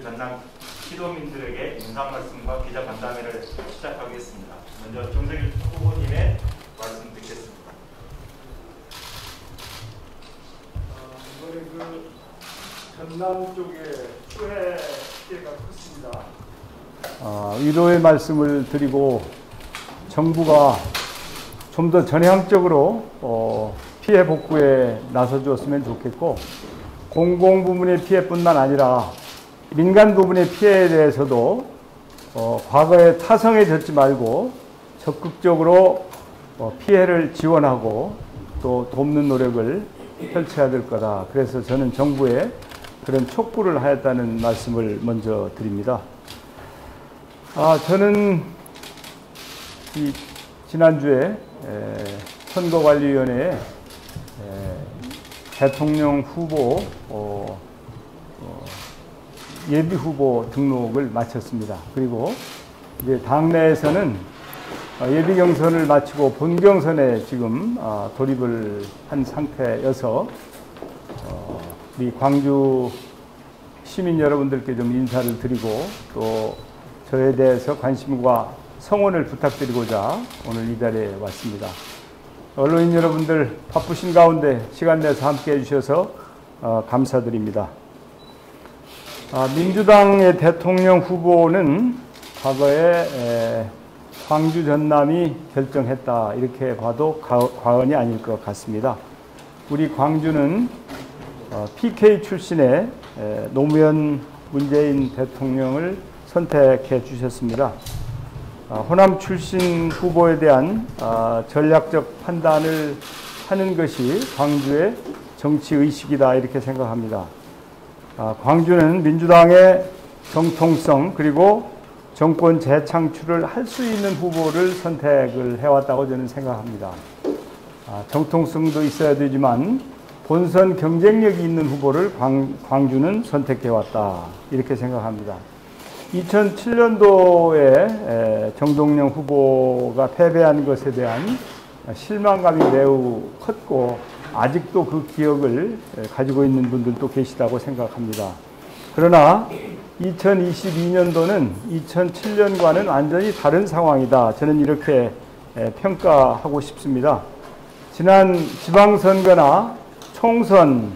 전남 시도민들에게 인사 말씀과 기자 간담회를 시작하겠습니다. 먼저 정세균 후보님의 말씀 듣겠습니다. 이번에 전남 쪽에 추해 피해가 컸습니다. 위로의 말씀을 드리고 정부가 좀 더 전향적으로 피해 복구에 나서주었으면 좋겠고, 공공 부문의 피해뿐만 아니라 민간 부분의 피해에 대해서도 과거에 타성에 젖지 말고 적극적으로 피해를 지원하고 또 돕는 노력을 펼쳐야 될 거다. 그래서 저는 정부에 그런 촉구를 하였다는 말씀을 먼저 드립니다. 저는 지난주에 선거관리위원회에 대통령 후보 예비 후보 등록을 마쳤습니다. 그리고 이제 당내에서는 예비 경선을 마치고 본 경선에 지금 돌입을 한 상태여서 우리 광주 시민 여러분들께 좀 인사를 드리고 또 저에 대해서 관심과 성원을 부탁드리고자 오늘 이 자리에 왔습니다. 언론인 여러분들 바쁘신 가운데 시간 내서 함께 해주셔서 감사드립니다. 민주당의 대통령 후보는 과거에 광주 전남이 결정했다 이렇게 봐도 과언이 아닐 것 같습니다. 우리 광주는 PK 출신의 노무현 문재인 대통령을 선택해 주셨습니다. 호남 출신 후보에 대한 전략적 판단을 하는 것이 광주의 정치의식이다 이렇게 생각합니다. 광주는 민주당의 정통성 그리고 정권 재창출을 할 수 있는 후보를 선택을 해왔다고 저는 생각합니다. 정통성도 있어야 되지만 본선 경쟁력이 있는 후보를 광주는 선택해왔다 이렇게 생각합니다. 2007년도에 정동영 후보가 패배한 것에 대한 실망감이 매우 컸고 아직도 그 기억을 가지고 있는 분들도 계시다고 생각합니다. 그러나 2022년도는 2007년과는 완전히 다른 상황이다. 저는 이렇게 평가하고 싶습니다. 지난 지방선거나 총선,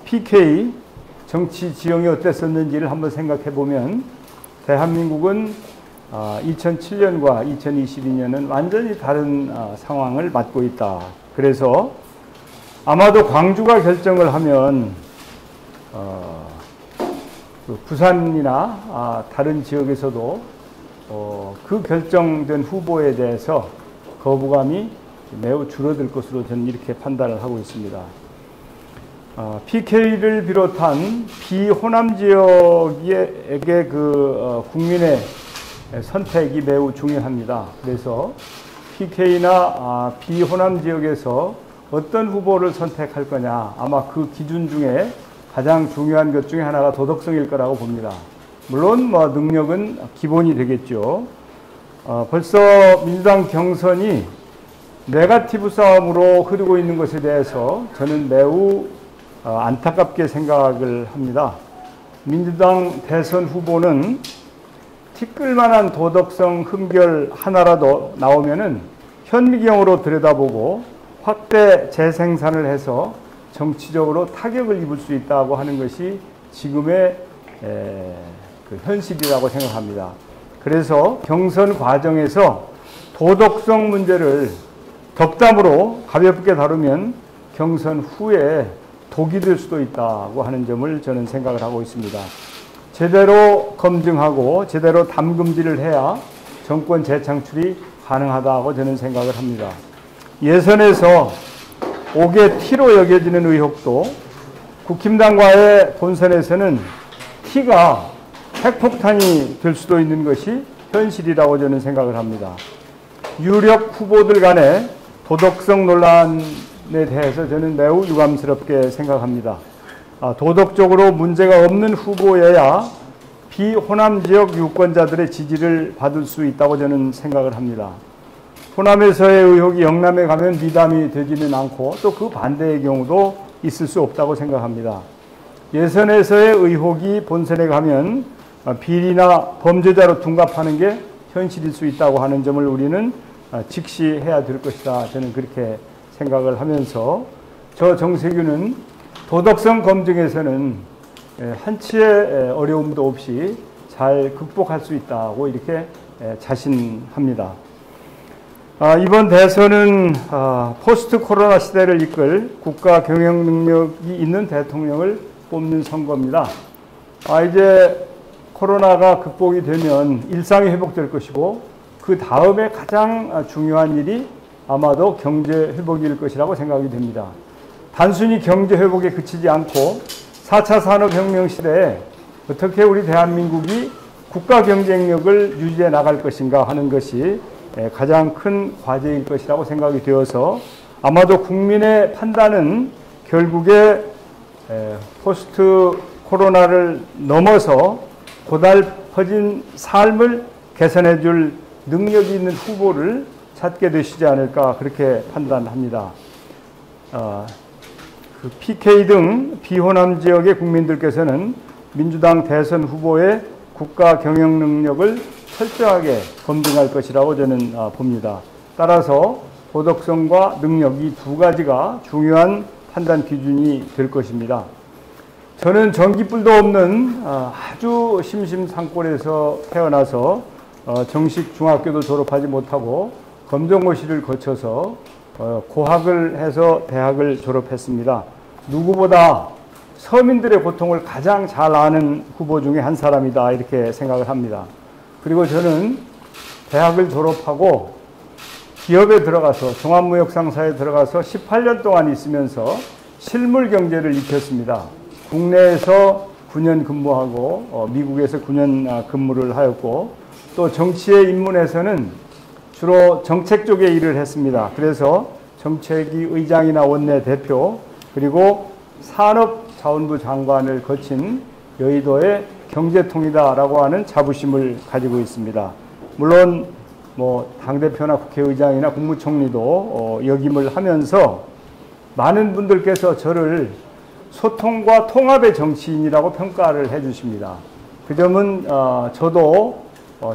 PK 정치 지형이 어땠었는지를 한번 생각해 보면 대한민국은 2007년과 2022년은 완전히 다른 상황을 맞고 있다. 그래서 아마도 광주가 결정을 하면 부산이나 다른 지역에서도 그 결정된 후보에 대해서 거부감이 매우 줄어들 것으로 저는 이렇게 판단을 하고 있습니다. PK를 비롯한 비호남 지역에게 국민의 선택이 매우 중요합니다. 그래서 PK나 비호남 지역에서 어떤 후보를 선택할 거냐, 아마 그 기준 중에 가장 중요한 것 중에 하나가 도덕성일 거라고 봅니다. 물론 능력은 기본이 되겠죠. 벌써 민주당 경선이 네거티브 싸움으로 흐르고 있는 것에 대해서 저는 매우 안타깝게 생각을 합니다. 민주당 대선 후보는 티끌만한 도덕성 흠결 하나라도 나오면은 현미경으로 들여다보고 확대 재생산을 해서 정치적으로 타격을 입을 수 있다고 하는 것이 지금의 현실이라고 생각합니다. 그래서 경선 과정에서 도덕성 문제를 덕담으로 가볍게 다루면 경선 후에 독이 될 수도 있다고 하는 점을 저는 생각을 하고 있습니다. 제대로 검증하고 제대로 담금질을 해야 정권 재창출이 가능하다고 저는 생각을 합니다. 예선에서 옥의 티로 여겨지는 의혹도 국힘당과의 본선에서는 티가 핵폭탄이 될 수도 있는 것이 현실이라고 저는 생각을 합니다. 유력 후보들 간의 도덕성 논란에 대해서 저는 매우 유감스럽게 생각합니다. 도덕적으로 문제가 없는 후보여야 비호남 지역 유권자들의 지지를 받을 수 있다고 저는 생각을 합니다. 호남에서의 의혹이 영남에 가면 미담이 되지는 않고 또 그 반대의 경우도 있을 수 없다고 생각합니다. 예선에서의 의혹이 본선에 가면 비리나 범죄자로 둔갑하는 게 현실일 수 있다고 하는 점을 우리는 직시해야 될 것이다. 저는 그렇게 생각을 하면서 저 정세균은 도덕성 검증에서는 한치의 어려움도 없이 잘 극복할 수 있다고 이렇게 자신합니다. 이번 대선은 포스트 코로나 시대를 이끌 국가 경영 능력이 있는 대통령을 뽑는 선거입니다. 이제 코로나가 극복이 되면 일상이 회복될 것이고 그 다음에 가장 중요한 일이 아마도 경제 회복일 것이라고 생각이 됩니다. 단순히 경제 회복에 그치지 않고 4차 산업혁명 시대에 어떻게 우리 대한민국이 국가 경쟁력을 유지해 나갈 것인가 하는 것이 가장 큰 과제일 것이라고 생각이 되어서 아마도 국민의 판단은 결국에 포스트 코로나를 넘어서 고달퍼진 삶을 개선해 줄 능력이 있는 후보를 찾게 되시지 않을까 그렇게 판단합니다. 그 PK 등 비호남 지역의 국민들께서는 민주당 대선 후보의 국가 경영 능력을 철저하게 검증할 것이라고 저는 봅니다. 따라서 도덕성과 능력 이 두 가지가 중요한 판단 기준이 될 것입니다. 저는 전기불도 없는 아주 심심산골에서 태어나서 정식 중학교도 졸업하지 못하고 검정고시를 거쳐서 고학을 해서 대학을 졸업했습니다. 누구보다 서민들의 고통을 가장 잘 아는 후보 중에 한 사람이다 이렇게 생각을 합니다. 그리고 저는 대학을 졸업하고 기업에 들어가서 종합무역상사에 들어가서 18년 동안 있으면서 실물 경제를 익혔습니다. 국내에서 9년 근무하고 미국에서 9년 근무를 하였고 또 정치에 입문해서는 주로 정책 쪽에 일을 했습니다. 그래서 정책위 의장이나 원내대표 그리고 산업자원부 장관을 거친 여의도의 경제통이다라고 하는 자부심을 가지고 있습니다. 물론 당대표나 국회의장이나 국무총리도 역임을 하면서 많은 분들께서 저를 소통과 통합의 정치인이라고 평가를 해 주십니다. 그 점은 저도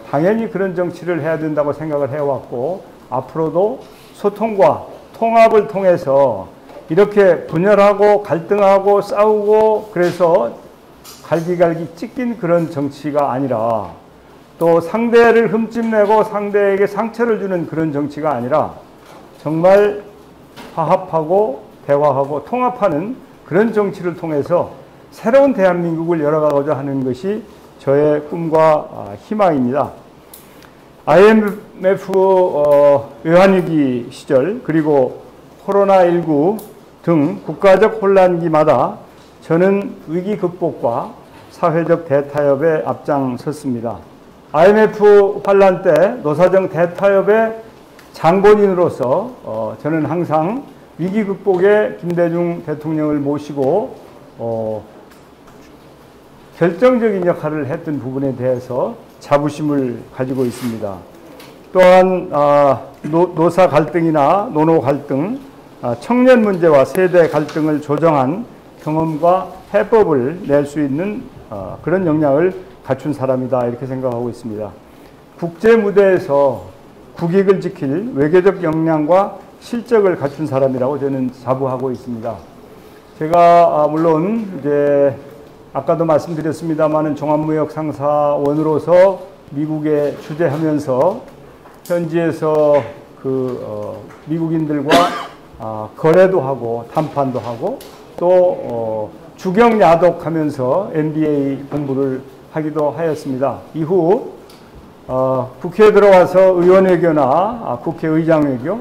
당연히 그런 정치를 해야 된다고 생각을 해왔고 앞으로도 소통과 통합을 통해서 이렇게 분열하고 갈등하고 싸우고 그래서 갈기갈기 찢긴 그런 정치가 아니라 또 상대를 흠집내고 상대에게 상처를 주는 그런 정치가 아니라 정말 화합하고 대화하고 통합하는 그런 정치를 통해서 새로운 대한민국을 열어가고자 하는 것이 저의 꿈과 희망입니다. IMF 외환위기 시절 그리고 코로나19 등 국가적 혼란기마다 저는 위기 극복과 사회적 대타협에 앞장섰습니다. IMF 환란 때 노사정 대타협의 장본인으로서 저는 항상 위기 극복에 김대중 대통령을 모시고 결정적인 역할을 했던 부분에 대해서 자부심을 가지고 있습니다. 또한 노사 갈등이나 노노 갈등, 청년 문제와 세대 갈등을 조정한 경험과 해법을 낼 수 있는 그런 역량을 갖춘 사람이다 이렇게 생각하고 있습니다. 국제 무대에서 국익을 지킬 외교적 역량과 실적을 갖춘 사람이라고 저는 자부하고 있습니다. 제가 물론 이제 아까도 말씀드렸습니다마는 종합무역상사원으로서 미국에 주재하면서 현지에서 미국인들과 거래도 하고 담판도 하고 또 주경야독하면서 MBA 공부를 하기도 하였습니다. 이후 국회에 들어와서 의원 외교나 국회의장 외교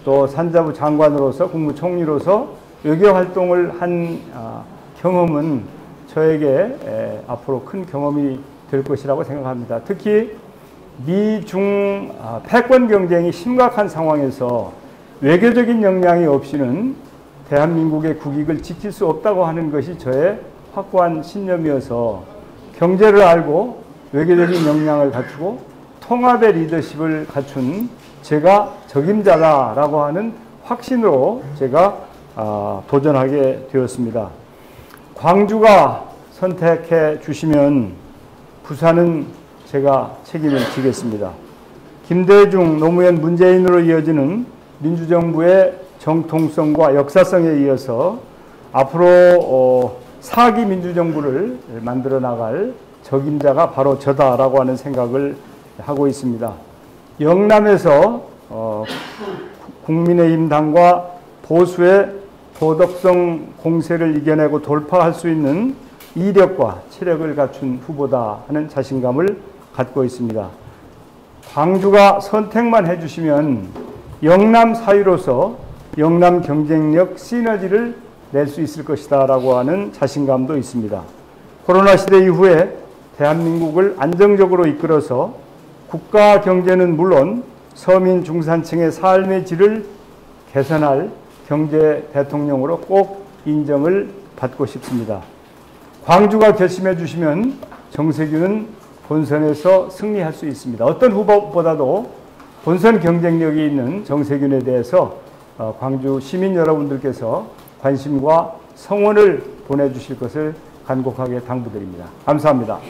또 산자부 장관으로서 국무총리로서 외교 활동을 한 경험은 저에게 앞으로 큰 경험이 될 것이라고 생각합니다. 특히 미중 패권 경쟁이 심각한 상황에서 외교적인 역량이 없이는 대한민국의 국익을 지킬 수 없다고 하는 것이 저의 확고한 신념이어서 경제를 알고 외교적인 역량을 갖추고 통합의 리더십을 갖춘 제가 적임자다라고 하는 확신으로 제가 도전하게 되었습니다. 광주가 선택해 주시면 부산은 제가 책임을 지겠습니다. 김대중, 노무현, 문재인으로 이어지는 민주정부의 정통성과 역사성에 이어서 앞으로 4기 민주정부를 만들어 나갈 적임자가 바로 저다라고 하는 생각을 하고 있습니다. 영남에서 국민의힘 당과 보수의 도덕성 공세를 이겨내고 돌파할 수 있는 이력과 체력을 갖춘 후보다 하는 자신감을 갖고 있습니다. 광주가 선택만 해주시면 영남 사유로서 영남 경쟁력 시너지를 낼 수 있을 것이다 라고 하는 자신감도 있습니다. 코로나 시대 이후에 대한민국을 안정적으로 이끌어서 국가 경제는 물론 서민 중산층의 삶의 질을 개선할 경제 대통령으로 꼭 인정을 받고 싶습니다. 광주가 결심해 주시면 정세균은 본선에서 승리할 수 있습니다. 어떤 후보보다도 본선 경쟁력이 있는 정세균에 대해서 광주 시민 여러분들께서 관심과 성원을 보내주실 것을 간곡하게 당부드립니다. 감사합니다.